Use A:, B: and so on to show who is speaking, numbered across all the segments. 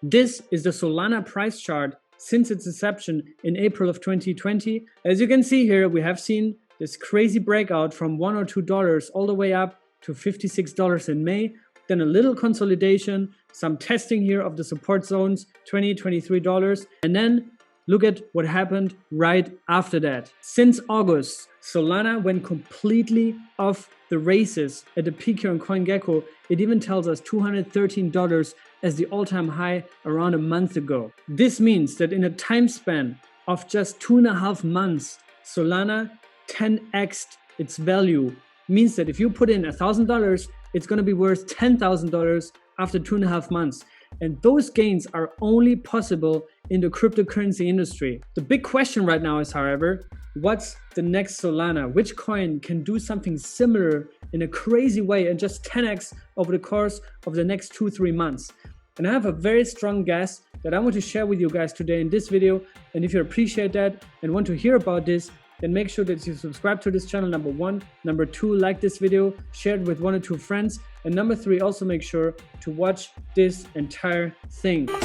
A: This is the Solana price chart since its inception in April of 2020. As you can see here, we have seen this crazy breakout from $1 or $2 all the way up to $56 in May. Then a little consolidation, some testing here of the support zones, $20, $23. And then look at what happened right after that. Since August, Solana went completely off the races at the peak here on CoinGecko. It even tells us $213 as the all-time high around a month ago. This means that in a time span of just 2.5 months, Solana 10x'd its value. Means that if you put in $1,000, it's going to be worth $10,000 after 2.5 months. And those gains are only possible in the cryptocurrency industry. The big question right now is, however, what's the next Solana? Which coin can do something similar in a crazy way and just 10x over the course of the next 2-3 months? And I have a very strong guess that I want to share with you guys today in this video. And if you appreciate that and want to hear about this, then make sure that you subscribe to this channel, number 1. Number 2, like this video, share it with 1 or 2 friends. And number 3, also make sure to watch this entire thing. At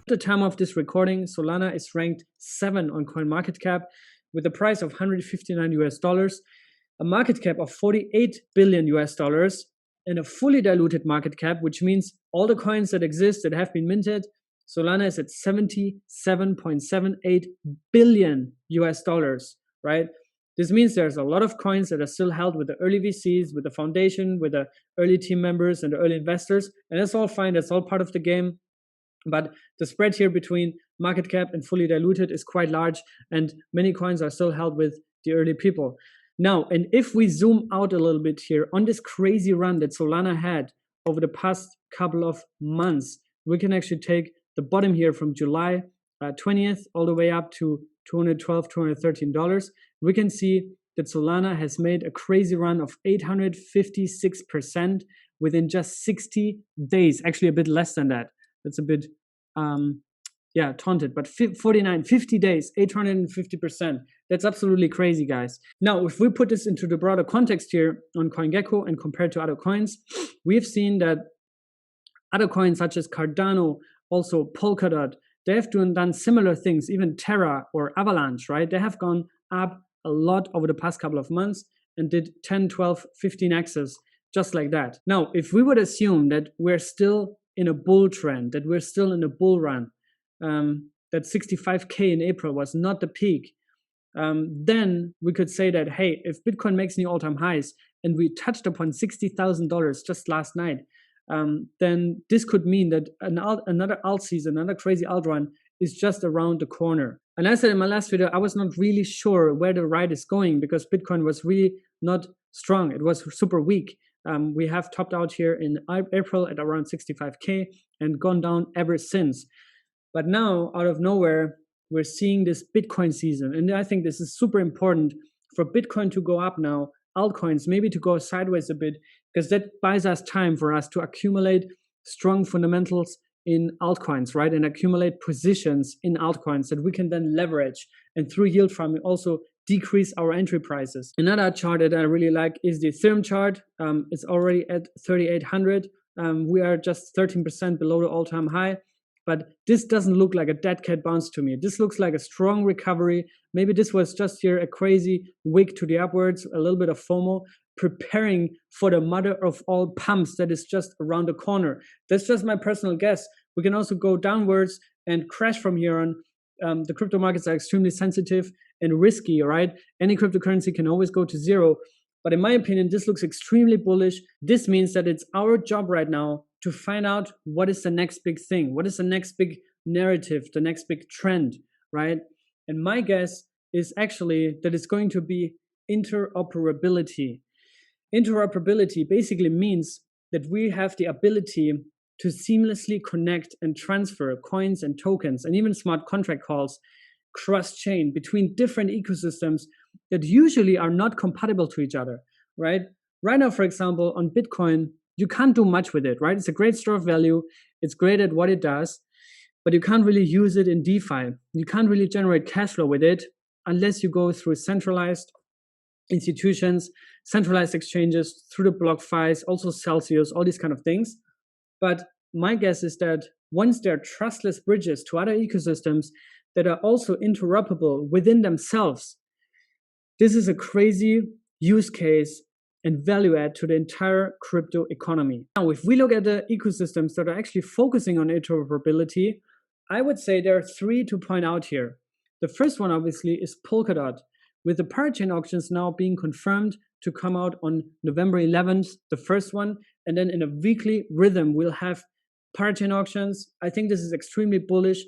A: the time of this recording, Solana is ranked 7 on CoinMarketCap with a price of $159, a market cap of $48 billion, and a fully diluted market cap, which means all the coins that exist that have been minted, Solana is at $77.78 billion, right? This means there's a lot of coins that are still held with the early VCs, with the foundation, with the early team members and the early investors. And that's all fine. That's all part of the game. But the spread here between market cap and fully diluted is quite large. And many coins are still held with the early people. Now, and if we zoom out a little bit here on this crazy run that Solana had over the past couple of months, we can actually take the bottom here from July 20th all the way up to $212, $213. We can see that Solana has made a crazy run of 856% within just 60 days. Actually, a bit less than that. That's a bit, taunted, but 50 days, 850%. That's absolutely crazy, guys. Now, if we put this into the broader context here on CoinGecko and compared to other coins, we've seen that other coins such as Cardano, also Polkadot, they have done similar things, even Terra or Avalanche, right? They have gone up a lot over the past couple of months and did 10, 12, 15x's just like that. Now, if we would assume that we're still in a bull trend, that we're still in a bull run, that 65K in April was not the peak, then we could say that, hey, if Bitcoin makes new all-time highs and we touched upon $60,000 just last night, then this could mean that another alt season, another crazy alt run is just around the corner. And I said in my last video, I was not really sure where the ride is going because Bitcoin was really not strong. It was super weak. We have topped out here in April at around 65K and gone down ever since. But now, out of nowhere, we're seeing this Bitcoin season. And I think this is super important for Bitcoin to go up now, altcoins maybe to go sideways a bit, because that buys us time for us to accumulate strong fundamentals in altcoins, right? And accumulate positions in altcoins that we can then leverage. And through yield farming, also decrease our entry prices. Another chart that I really like is the Ethereum chart. It's already at 3,800. We are just 13% below the all-time high. But this doesn't look like a dead cat bounce to me. This looks like a strong recovery. Maybe this was just here a crazy wick to the upwards, a little bit of FOMO, preparing for the mother of all pumps that is just around the corner. That's just my personal guess. We can also go downwards and crash from here on. The crypto markets are extremely sensitive and risky, right? Any cryptocurrency can always go to zero. But in my opinion, this looks extremely bullish. This means that it's our job right now to find out what is the next big thing, what is the next big narrative, the next big trend, right? And my guess is actually that it's going to be interoperability. Interoperability basically means that we have the ability to seamlessly connect and transfer coins and tokens and even smart contract calls cross-chain between different ecosystems that usually are not compatible to each other, right? Right now, for example, on Bitcoin, you can't do much with it, right? It's a great store of value. It's great at what it does, but you can't really use it in DeFi. You can't really generate cash flow with it unless you go through centralized institutions, centralized exchanges through the BlockFi's, also Celsius, all these kind of things. But my guess is that once there are trustless bridges to other ecosystems that are also interoperable within themselves, this is a crazy use case and value add to the entire crypto economy. Now, if we look at the ecosystems that are actually focusing on interoperability, I would say there are three to point out here. The first one, obviously, is Polkadot, with the parachain auctions now being confirmed to come out on November 11th, the first one, and then in a weekly rhythm, we'll have parachain auctions. I think this is extremely bullish,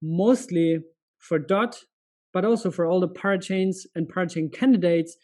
A: mostly for DOT, but also for all the parachains and parachain candidates,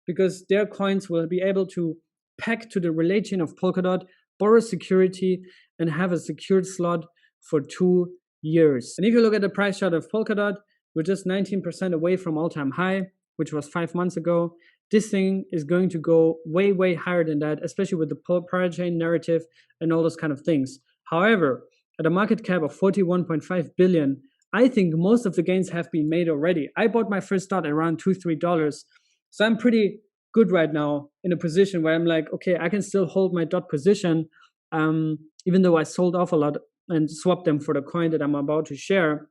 A: because their coins will be able to peg to the relay chain of Polkadot, borrow security, and have a secured slot for 2 years. And if you look at the price chart of Polkadot, we're just 19% away from all-time high, which was 5 months ago. This thing is going to go way, way higher than that, especially with the parachain narrative and all those kind of things. However, at a market cap of 41.5 billion, I think most of the gains have been made already. I bought my first start at around $2-3. So I'm pretty good right now in a position where I'm like, okay, I can still hold my DOT position, even though I sold off a lot and swapped them for the coin that I'm about to share.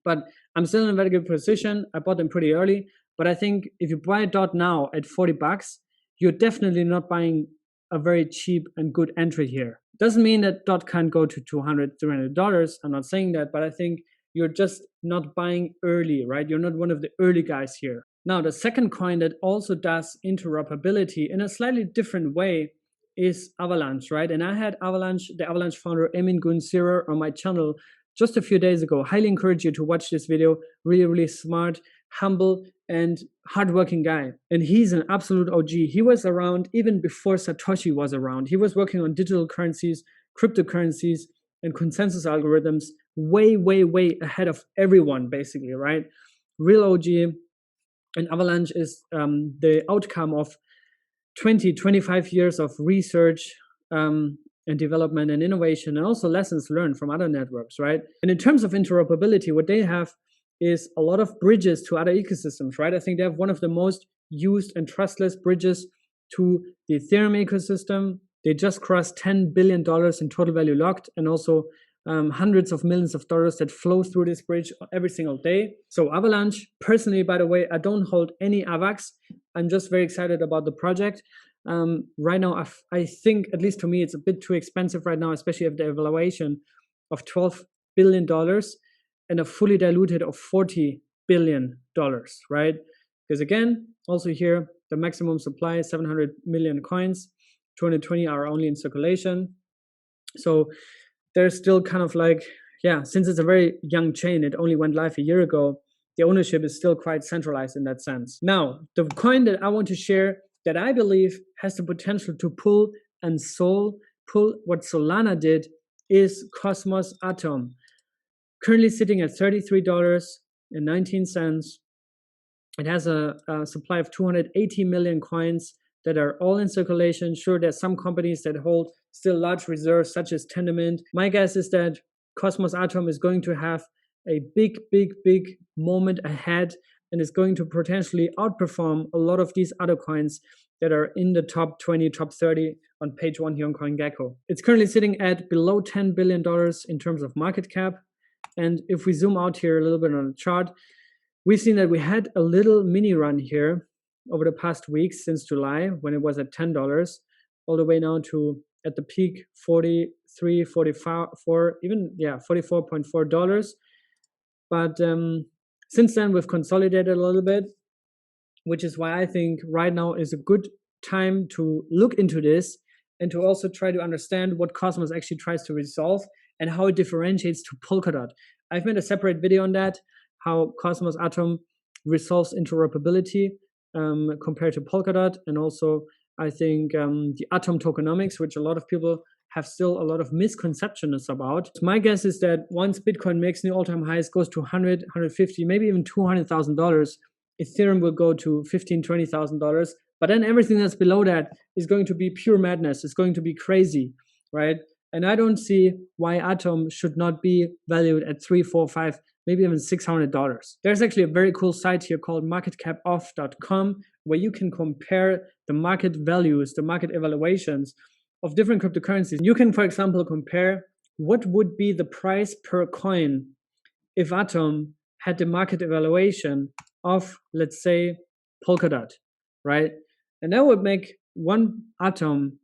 A: But I'm still in a very good position. I bought them pretty early. But I think if you buy DOT now at $40, you're definitely not buying a very cheap and good entry here. Doesn't mean that DOT can't go to $200, $300. I'm not saying that, but I think you're just not buying early, right? You're not one of the early guys here. Now, the second coin that also does interoperability in a slightly different way is Avalanche, right? And I had the Avalanche founder, Emin Gün Sirer, on my channel just a few days ago. Highly encourage you to watch this video. Really, really smart, humble, and hardworking guy. And he's an absolute OG. He was around even before Satoshi was around. He was working on digital currencies, cryptocurrencies, and consensus algorithms way, way, way ahead of everyone, basically, right? Real OG. And Avalanche is the outcome of 25 years of research and development and innovation, and also lessons learned from other networks, right? And in terms of interoperability, what they have is a lot of bridges to other ecosystems, right? I think they have one of the most used and trustless bridges to the Ethereum ecosystem. They just crossed $10 billion in total value locked, and also hundreds of millions of dollars that flow through this bridge every single day. So Avalanche, personally, by the way, I don't hold any AVAX. I'm just very excited about the project. Right now, I think, at least to me, it's a bit too expensive right now, especially if the evaluation of $12 billion and a fully diluted of $40 billion, right? Because again, also here, the maximum supply is 700 million coins, 220 are only in circulation. So there's still kind of like, yeah, since it's a very young chain, it only went live a year ago, the ownership is still quite centralized in that sense. Now, the coin that I want to share that I believe has the potential to pull what Solana did is Cosmos Atom. Currently sitting at $33.19. It has a supply of 280 million coins that are all in circulation. Sure, there's some companies that hold still large reserves, such as Tendermint. My guess is that Cosmos Atom is going to have a big, big, big moment ahead and is going to potentially outperform a lot of these other coins that are in the top 20, top 30 on page 1 here on CoinGecko. It's currently sitting at below $10 billion in terms of market cap. And if we zoom out here a little bit on the chart, we've seen that we had a little mini run here over the past weeks since July, when it was at $10, all the way now to, at the peak, 43, 44, even, yeah, $44.4. But since then, we've consolidated a little bit, which is why I think right now is a good time to look into this and to also try to understand what Cosmos actually tries to resolve and how it differentiates to Polkadot. I've made a separate video on that, how Cosmos Atom resolves interoperability compared to Polkadot, and also I think the Atom tokenomics, which a lot of people have still a lot of misconceptions about. My guess is that once Bitcoin makes new all-time highs, goes to $100, $150, maybe even $200,000, Ethereum will go to $15,000, $20,000. But then everything that's below that is going to be pure madness. It's going to be crazy, right? And I don't see why Atom should not be valued at $3, $4, $5 maybe even $600. There's actually a very cool site here called marketcapoff.com where you can compare the market values, the market evaluations of different cryptocurrencies. You can, for example, compare what would be the price per coin if Atom had the market evaluation of, let's say, Polkadot, right? And that would make one Atom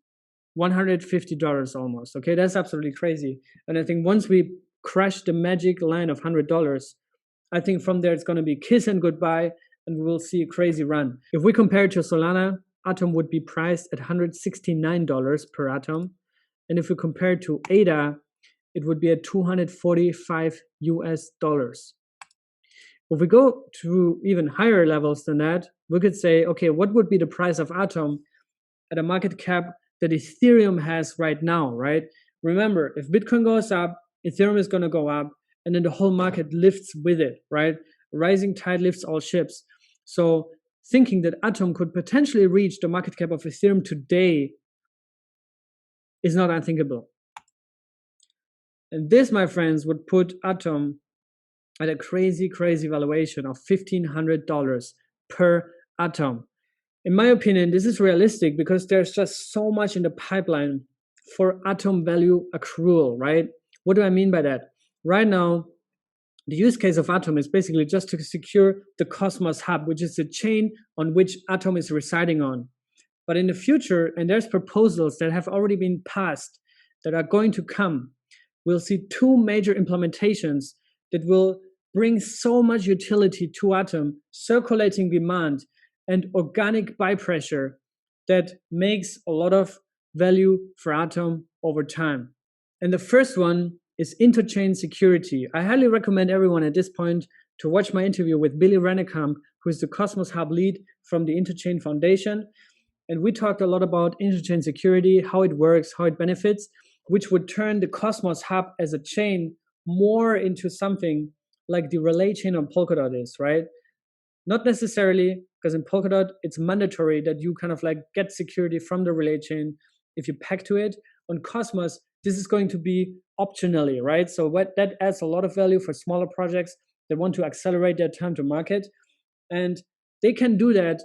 A: $150 almost. Okay, that's absolutely crazy. And I think once we crash the magic line of $100, I think from there it's going to be kiss and goodbye, and we will see a crazy run. If we compare it to Solana, Atom would be priced at $169 per Atom, and if we compare it to ADA, it would be at $245 US. If we go to even higher levels than that, we could say, okay, what would be the price of Atom at a market cap that Ethereum has right now, right? Remember, if Bitcoin goes up, Ethereum is going to go up, and then the whole market lifts with it, right? Rising tide lifts all ships. So thinking that Atom could potentially reach the market cap of Ethereum today is not unthinkable. And this, my friends, would put Atom at a crazy, crazy valuation of $1,500 per Atom. In my opinion, this is realistic because there's just so much in the pipeline for Atom value accrual, right? What do I mean by that? Right now, the use case of Atom is basically just to secure the Cosmos Hub, which is the chain on which Atom is residing on. But in the future, and there's proposals that have already been passed that are going to come, we'll see two major implementations that will bring so much utility to Atom, circulating demand, and organic buy pressure that makes a lot of value for Atom over time. And the first one is interchain security. I highly recommend everyone at this point to watch my interview with Billy Rennekamp, who is the Cosmos Hub lead from the Interchain Foundation. And we talked a lot about interchain security, how it works, how it benefits, which would turn the Cosmos Hub as a chain more into something like the relay chain on Polkadot is, right? Not necessarily, because in Polkadot, it's mandatory that you kind of like get security from the relay chain if you peg to it. On Cosmos, this is going to be optionally, right? So that adds a lot of value for smaller projects that want to accelerate their time to market. And they can do that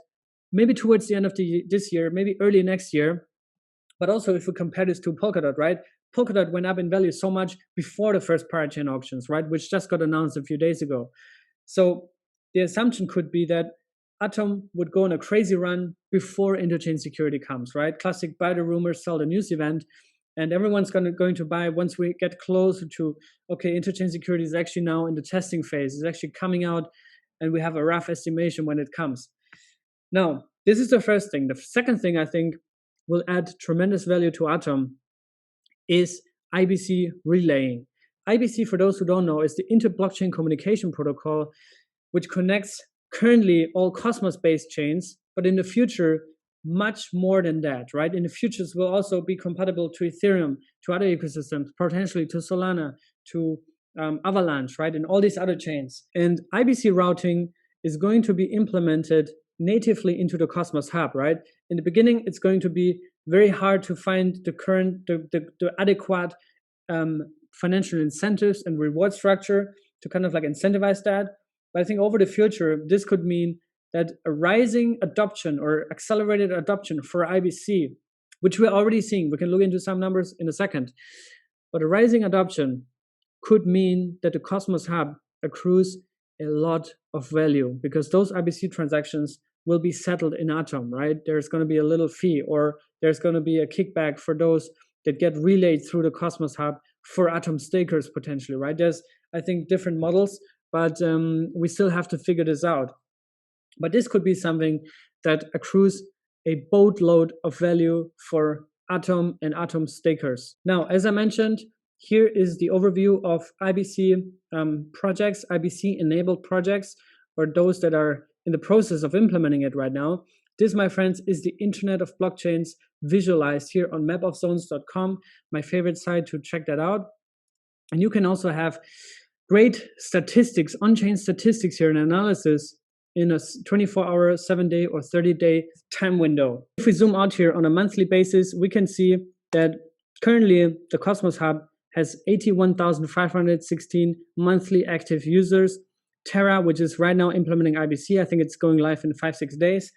A: maybe towards the end of this year, maybe early next year. But also if we compare this to Polkadot, right? Polkadot went up in value so much before the first parachain auctions, right? Which just got announced a few days ago. So the assumption could be that Atom would go on a crazy run before interchain security comes, right? Classic buy the rumor, sell the news event. And everyone's going to buy once we get closer to, okay, interchain security is actually now in the testing phase. It's actually coming out and we have a rough estimation when it comes. Now, this is the first thing. The second thing I think will add tremendous value to Atom is IBC relaying. IBC, for those who don't know, is the inter-blockchain communication protocol, which connects currently all Cosmos-based chains, but in the future, much more than that, right? In the future, it will also be compatible to Ethereum, to other ecosystems, potentially to Solana, to Avalanche, right? And all these other chains. And IBC routing is going to be implemented natively into the Cosmos Hub, right? In the beginning, it's going to be very hard to find the adequate financial incentives and reward structure to kind of like incentivize that. But I think over the future, this could mean that a rising adoption or accelerated adoption for IBC, which we're already seeing, we can look into some numbers in a second, but a rising adoption could mean that the Cosmos Hub accrues a lot of value because those IBC transactions will be settled in Atom, right? There's going to be a little fee or there's going to be a kickback for those that get relayed through the Cosmos Hub for Atom stakers potentially, right? There's, I think, different models, but we still have to figure this out. But this could be something that accrues a boatload of value for Atom and Atom stakers. Now, as I mentioned, here is the overview of IBC projects, IBC-enabled projects, or those that are in the process of implementing it right now. This, my friends, is the Internet of Blockchains visualized here on mapofzones.com, my favorite site to check that out. And you can also have great statistics, on-chain statistics here and analysis in a 24-hour, 7-day, or 30-day time window. If we zoom out here on a monthly basis, we can see that currently the Cosmos Hub has 81,516 monthly active users. Terra, which is right now implementing IBC, I think it's going live in 5-6 days,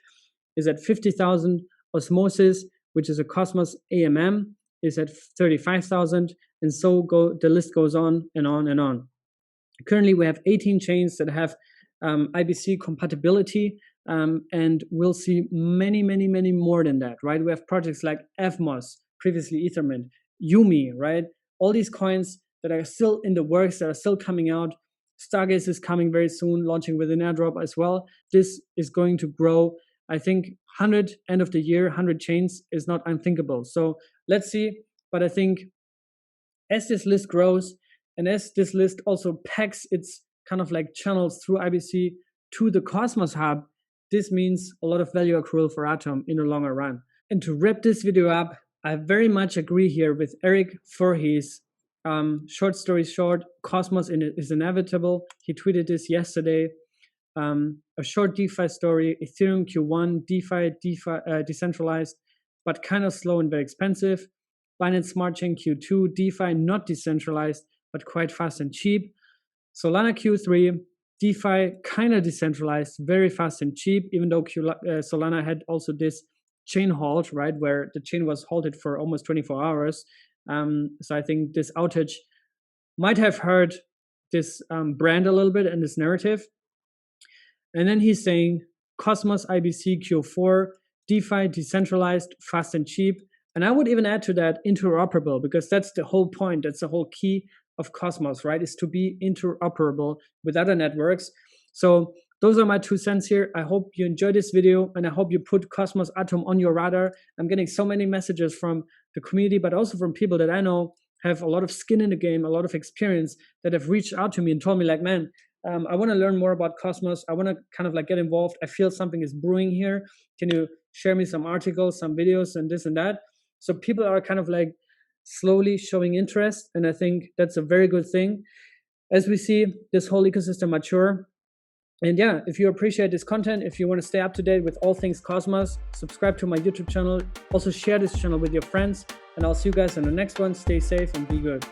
A: is at 50,000. Osmosis, which is a Cosmos AMM, is at 35,000, and so the list goes on and on and on. Currently, we have 18 chains that have IBC compatibility, and we'll see many more than that, right? We have projects like Evmos, previously Ethermint, Yumi, right? All these coins that are still in the works, that are still coming out. Stargaze is coming very soon, launching with an airdrop as well. This is going to grow. I think 100 end of the year, 100 chains is not unthinkable. So let's see. But I think as this list grows, and as this list also packs its kind of like channels through IBC to the Cosmos Hub, this means a lot of value accrual for Atom in the longer run. And to wrap this video up, I very much agree here with Eric Voorhees. Short story short, Cosmos is inevitable. He tweeted this yesterday. A short DeFi story, Ethereum Q1, DeFi decentralized, but kind of slow and very expensive. Binance Smart Chain Q2, DeFi not decentralized, but quite fast and cheap. Solana Q3, DeFi kind of decentralized, very fast and cheap, even though Solana had also this chain halt, right, where the chain was halted for almost 24 hours. So I think this outage might have hurt this brand a little bit and this narrative. And then he's saying Cosmos IBC Q4, DeFi decentralized, fast and cheap. And I would even add to that interoperable, because that's the whole point. That's the whole key of Cosmos, right? Is to be interoperable with other networks. So those are my 2 cents here. I hope you enjoyed this video, and I hope you put Cosmos Atom on your radar. I'm getting so many messages from the community, but also from people that I know have a lot of skin in the game, a lot of experience, that have reached out to me and told me like, man, I want to learn more about Cosmos. I want to kind of like get involved. I feel something is brewing here. Can you share me some articles, some videos, and this and that? So people are kind of like slowly showing interest, and I think that's a very good thing as we see this whole ecosystem mature. And yeah, if you appreciate this content, if you want to stay up to date with all things Cosmos, subscribe to my YouTube channel. Also share this channel with your friends, and I'll see you guys in the next one. Stay safe and be good.